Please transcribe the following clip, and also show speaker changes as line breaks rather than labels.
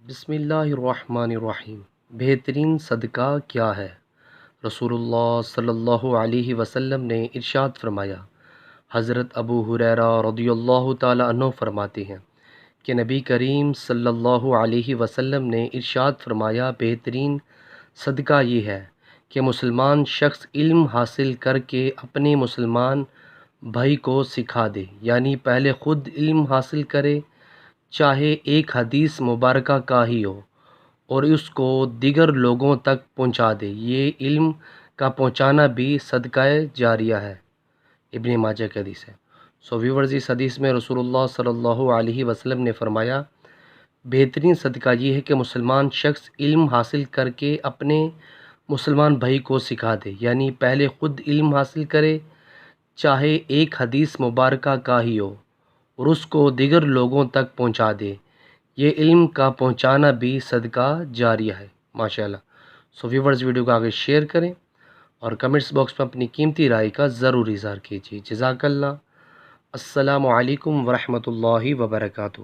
بسم اللہ الرحمن الرحیم۔ بہترین صدقہ کیا ہے؟ رسول اللہ صلی اللہ علیہ وسلم نے ارشاد فرمایا۔ حضرت ابو ہریرہ رضی اللہ تعالی عنہ فرماتے ہیں کہ نبی کریم صلی اللہ علیہ وسلم نے ارشاد فرمایا، بہترین صدقہ یہ ہے کہ مسلمان شخص علم حاصل کر کے اپنے مسلمان بھائی کو سکھا دے، یعنی پہلے خود علم حاصل کرے، چاہے ایک حدیث مبارکہ کا ہی ہو، اور اس کو دیگر لوگوں تک پہنچا دے۔ یہ علم کا پہنچانا بھی صدقہ جاریہ ہے۔ ابن ماجہ کی حدیث ہے۔ ویورز، اس حدیث میں رسول اللہ صلی اللہ علیہ وسلم نے فرمایا، بہترین صدقہ یہ ہے کہ مسلمان شخص علم حاصل کر کے اپنے مسلمان بھائی کو سکھا دے، یعنی پہلے خود علم حاصل کرے، چاہے ایک حدیث مبارکہ کا ہی ہو، اور اس کو دیگر لوگوں تک پہنچا دے۔ یہ علم کا پہنچانا بھی صدقہ جاریہ ہے۔ ماشاءاللہ۔ ویورز، ویڈیو کو آگے شیئر کریں اور کمنٹس باکس میں اپنی قیمتی رائے کا ضرور اظہار کیجیے۔ جزاک اللہ۔ السلام علیکم ورحمۃ اللہ وبرکاتہ۔